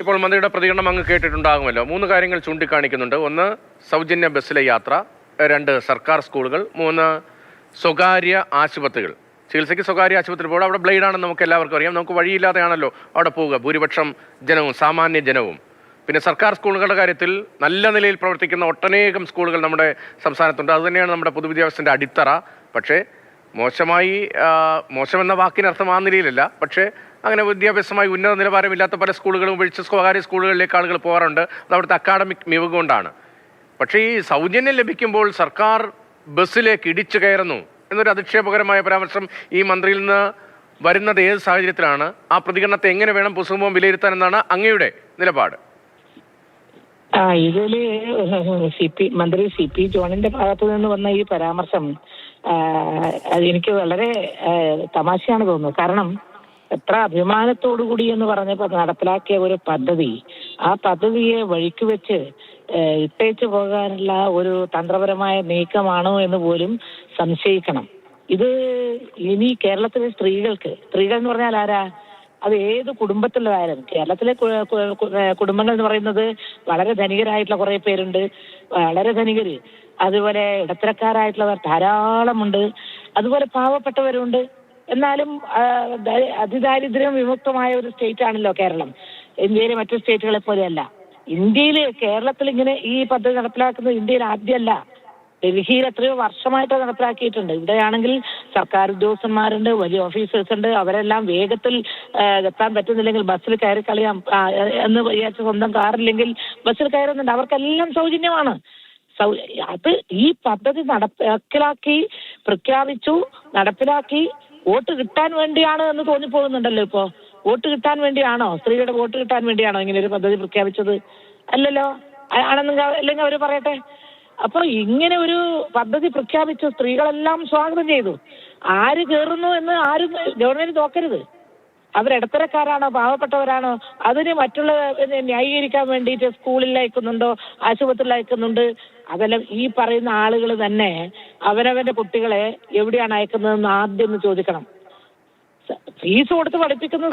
ഇപ്പോൾ മന്ത്രിയുടെ പ്രതികരണം അങ്ങ് കേട്ടിട്ടുണ്ടാകുമല്ലോ. 3 കാര്യങ്ങൾ ചൂണ്ടിക്കാണിക്കുന്നുണ്ട്. 1, സൗജന്യ ബസ്സിലെ യാത്ര. 2, സർക്കാർ സ്കൂളുകൾ. 3, സ്വകാര്യ ആശുപത്രികൾ. ചികിത്സയ്ക്ക് സ്വകാര്യ ആശുപത്രി പോകുക. അവിടെ ബ്ലേഡാണെന്ന് നമുക്ക് എല്ലാവർക്കും അറിയാം. നമുക്ക് വഴിയില്ലാതെയാണല്ലോ അവിടെ പോവുക, ഭൂരിപക്ഷം ജനവും, സാമാന്യ ജനവും. പിന്നെ സർക്കാർ സ്കൂളുകളുടെ കാര്യത്തിൽ നല്ല നിലയിൽ പ്രവർത്തിക്കുന്ന ഒട്ടനേകം സ്കൂളുകൾ നമ്മുടെ സംസ്ഥാനത്തുണ്ട്. അതുതന്നെയാണ് നമ്മുടെ പൊതുവിദ്യാഭ്യാസത്തിൻ്റെ അടിത്തറ. പക്ഷേ മോശമെന്ന വാക്കിനർത്ഥം ആ നിലയിലല്ല. പക്ഷേ അങ്ങനെ വിദ്യാഭ്യാസമായി ഉന്നത നിലവാരമില്ലാത്ത പല സ്കൂളുകളും ഉപേക്ഷിച്ച് സ്വകാര്യ സ്കൂളുകളിലേക്ക് ആളുകൾ പോകാറുണ്ട്. അത് അവിടുത്തെ അക്കാഡമിക് മികവ് കൊണ്ടാണ്. പക്ഷേ ഈ സൗജന്യം ലഭിക്കുമ്പോൾ സർക്കാർ ബസ്സിലേക്ക് ഇടിച്ചു കയറുന്നു എന്നൊരു അധിക്ഷേപകരമായ പരാമർശം ഈ മന്ത്രിയിൽ നിന്ന് വരുന്നത് ഏത് സാഹചര്യത്തിലാണ്? ആ പ്രതികരണത്തെ എങ്ങനെ വേണം പൊതുസമൂഹം വിലയിരുത്താൻ എന്നാണ് അങ്ങയുടെ നിലപാട്? ഇതില് മന്ത്രി സി പി ജോണിന്റെ ഭാഗത്തു നിന്ന് വന്ന ഈ പരാമർശം അതെനിക്ക് വളരെ തമാശയാണ് തോന്നുന്നത്. കാരണം എത്ര അഭിമാനത്തോടുകൂടി എന്ന് പറഞ്ഞപ്പോൾ നടപ്പിലാക്കിയ ഒരു പദ്ധതി, ആ പദ്ധതിയെ വഴിക്ക് വെച്ച് ഇട്ടേച്ചു പോകാനുള്ള ഒരു തന്ത്രപരമായ നീക്കമാണോ എന്ന് പോലും സംശയിക്കണം. ഇത് ഇനി കേരളത്തിലെ സ്ത്രീകൾ എന്ന് പറഞ്ഞാൽ ആരാ? അത് ഏത് കുടുംബത്തിലുള്ളതായാലും. കേരളത്തിലെ കുടുംബങ്ങൾ എന്ന് പറയുന്നത് വളരെ ധനികരായിട്ടുള്ള കുറെ പേരുണ്ട്, വളരെ ധനികര്. അതുപോലെ ഇടത്തരക്കാരായിട്ടുള്ളവർ ധാരാളമുണ്ട്, അതുപോലെ പാവപ്പെട്ടവരുണ്ട്. എന്നാലും അതിദാരിദ്ര്യം വിമുക്തമായ ഒരു സ്റ്റേറ്റ് ആണല്ലോ കേരളം. ഇന്ത്യയിലെ മറ്റു സ്റ്റേറ്റുകളെ പോലെയല്ല. കേരളത്തിൽ ഇങ്ങനെ ഈ പദ്ധതി നടപ്പിലാക്കുന്നത് ഇന്ത്യയിൽ ആദ്യമല്ല. ഡൽഹിയിൽ എത്രയോ വർഷമായിട്ട് നടപ്പിലാക്കിയിട്ടുണ്ട്. ഇവിടെയാണെങ്കിൽ സർക്കാർ ഉദ്യോഗസ്ഥന്മാരുണ്ട്, വലിയ ഓഫീസേഴ്സ് ഉണ്ട്. അവരെല്ലാം വേഗത്തിൽ എത്താൻ പറ്റുന്നില്ലെങ്കിൽ ബസ്സിൽ കയറി കളയാം എന്ന് വിചാരിച്ച സ്വന്തം കാറില്ലെങ്കിൽ ബസ്സിൽ കയറുന്നുണ്ട്. അവർക്കെല്ലാം സൗജന്യമാണ്. അത് ഈ പദ്ധതി പ്രഖ്യാപിച്ചു, നടപ്പിലാക്കി വോട്ട് കിട്ടാൻ വേണ്ടിയാണ് എന്ന് തോന്നിപ്പോകുന്നുണ്ടല്ലോ. ഇപ്പോ വോട്ട് കിട്ടാൻ വേണ്ടിയാണോ, സ്ത്രീകളുടെ വോട്ട് കിട്ടാൻ വേണ്ടിയാണോ ഇങ്ങനെ ഒരു പദ്ധതി പ്രഖ്യാപിച്ചത്? അല്ലല്ലോ. അല്ലെങ്കിൽ അവർ പറയട്ടെ. അപ്പൊ ഇങ്ങനെ ഒരു പദ്ധതി പ്രഖ്യാപിച്ചു, സ്ത്രീകളെല്ലാം സ്വാഗതം ചെയ്തു. ആര് കയറുന്നു എന്ന് ആരും ഗവൺമെന്റ് നോക്കരുത്. അവരിടത്തരക്കാരാണോ പാവപ്പെട്ടവരാണോ അതിന് മറ്റുള്ള ന്യായീകരിക്കാൻ വേണ്ടിയിട്ട് സ്കൂളിൽ അയക്കുന്നുണ്ടോ, ആശുപത്രിയിൽ അയക്കുന്നുണ്ട്. അതെല്ലാം ഈ പറയുന്ന ആളുകൾ തന്നെ അവനവന്റെ കുട്ടികളെ എവിടെയാണ് അയക്കുന്നതെന്ന് ആദ്യം ഒന്ന് ചോദിക്കണം. ഫീസ് കൊടുത്ത് പഠിപ്പിക്കുന്ന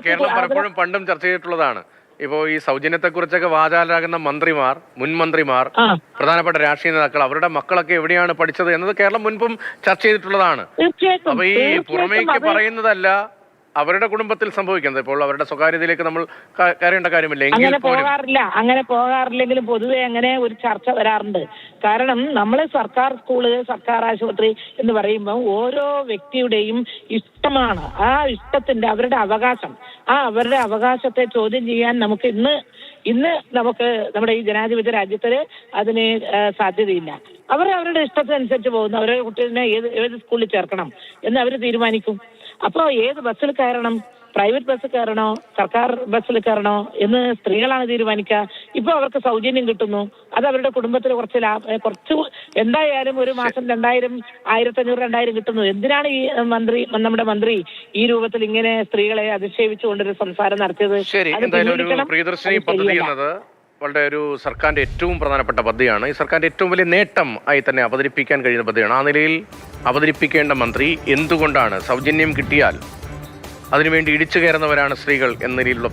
കേരളം പലപ്പോഴും പണ്ടും ചർച്ച ചെയ്തിട്ടുള്ളതാണ്. ഇപ്പോ ഈ സൗജന്യത്തെക്കുറിച്ചൊക്കെ വാചാലരാകുന്ന മന്ത്രിമാർ, മുൻ മന്ത്രിമാർ, പ്രധാനപ്പെട്ട രാഷ്ട്രീയ നേതാക്കൾ, അവരുടെ മക്കളൊക്കെ എവിടെയാണ് പഠിച്ചത് എന്നത് കേരളം മുൻപും ചർച്ച ചെയ്തിട്ടുള്ളതാണ്. അപ്പൊ ഈ പുറമേക്ക് പറയുന്നതല്ല അവരുടെ കുടുംബത്തിൽ സംഭവിക്കുന്നത്. ഇപ്പോൾ അവരുടെ സ്വകാര്യതയിലേക്ക് നമ്മൾ കയറേണ്ട കാര്യമില്ല. അങ്ങനെ പോകാറില്ലെങ്കിലും പൊതുവെ അങ്ങനെ ഒരു ചർച്ച വരാറുണ്ട്. കാരണം നമ്മൾ സർക്കാർ സ്കൂള്, സർക്കാർ ആശുപത്രി എന്ന് പറയുമ്പോൾ ഓരോ വ്യക്തിയുടെയും ഇഷ്ടമാണ്. ആ ഇഷ്ടത്തിന്റെ അവരുടെ അവകാശം, അവരുടെ അവകാശത്തെ ചോദ്യം ചെയ്യാൻ നമുക്ക് ഇന്ന് നമുക്ക് നമ്മുടെ ഈ ജനാധിപത്യ രാജ്യത്തിന് അതിന് സാധ്യതയില്ല. അവരുടെ ഇഷ്ടത്തിനനുസരിച്ച് പോകുന്നു. അവരുടെ കുട്ടികളെ ഏത് സ്കൂളിൽ ചേർക്കണം എന്ന് അവർ തീരുമാനിക്കും. അപ്പോ ഏത് ബസ്സിൽ കയറണം, പ്രൈവറ്റ് ബസ്സിൽ കയറണോ, സർക്കാർ ബസ്സിൽ കയറണോ എന്ന് സ്ത്രീകളാണ് തീരുമാനിക്കുക. ഇപ്പൊ അവർക്ക് സൗജന്യം കിട്ടുന്നു. അത് അവരുടെ കുടുംബത്തിൽ കുറച്ച് എന്തായാലും ഒരു മാസം 2000, 1500, 2000 കിട്ടുന്നു. എന്തിനാണ് ഈ നമ്മുടെ മന്ത്രി ഈ രൂപത്തിൽ ഇങ്ങനെ സ്ത്രീകളെ അധിക്ഷേപിച്ചുകൊണ്ടൊരു സംസാരം നടത്തിയത്? പ്രിയദർശിനി പദ്ധതി എന്നത് വളരെ ഒരു സർക്കാരിന്റെ ഏറ്റവും പ്രധാനപ്പെട്ട പദ്ധതിയാണ്. ഈ സർക്കാരിന്റെ ഏറ്റവും വലിയ നേട്ടം ആയി തന്നെ അവതരിപ്പിക്കാൻ കഴിയുന്ന പദ്ധതിയാണ്. ആ നിലയിൽ അവതരിപ്പിക്കേണ്ട മന്ത്രി എന്തുകൊണ്ടാണ് സൗജന്യം കിട്ടിയാൽ അതിനുവേണ്ടി ഇടിച്ചു കയറുന്നവരാണ് സ്ത്രീകൾ എന്ന നിലയിലുള്ള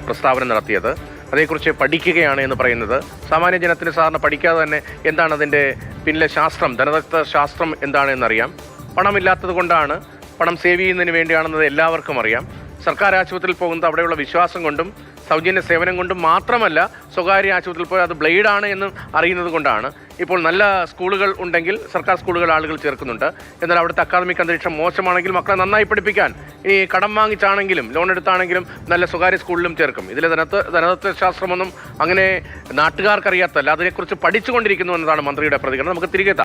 പ്രസ്താവന നടത്തിയത്? അതേക്കുറിച്ച് പഠിക്കുകയാണ് എന്ന് പറയുന്നത് സാമാന്യ ജനത്തിന് സാധാരണ പഠിക്കാതെ തന്നെ എന്താണ് അതിൻ്റെ പിന്നിലെ ശാസ്ത്രം, ധനതത്വ ശാസ്ത്രം എന്താണ് എന്നറിയാം. പണമില്ലാത്തത് കൊണ്ടാണ്, പണം സേവ് ചെയ്യുന്നതിന് വേണ്ടിയാണെന്നത് എല്ലാവർക്കും അറിയാം. സർക്കാർ ആശുപത്രിയിൽ പോകുന്നത് അവിടെയുള്ള വിശ്വാസം കൊണ്ടും സൗജന്യ സേവനം കൊണ്ടും മാത്രമല്ല, സ്വകാര്യ ആശുപത്രിയിൽ പോയി അത് ബ്ലേഡാണ് എന്ന് അറിയുന്നത് കൊണ്ടാണ്. ഇപ്പോൾ നല്ല സ്കൂളുകൾ ഉണ്ടെങ്കിൽ സർക്കാർ സ്കൂളുകൾ ആളുകൾ ചേർക്കുന്നുണ്ട്. എന്നാൽ അവിടുത്തെ അക്കാദമിക് അന്തരീക്ഷം മോശമാണെങ്കിൽ മക്കളെ നന്നായി പഠിപ്പിക്കാൻ ഇനി കടം വാങ്ങിച്ചാണെങ്കിലും ലോൺ എടുത്താണെങ്കിലും നല്ല സ്വകാര്യ സ്കൂളിലും ചേർക്കും. ഇതിലെ ധനതത്വശാസ്ത്രമൊന്നും അങ്ങനെ നാട്ടുകാർക്കറിയാത്തല്ല, അതിനെക്കുറിച്ച് പഠിച്ചുകൊണ്ടിരിക്കുന്നു എന്നതാണ് മന്ത്രിയുടെ പ്രതികരണം. നമുക്ക് തിരികെ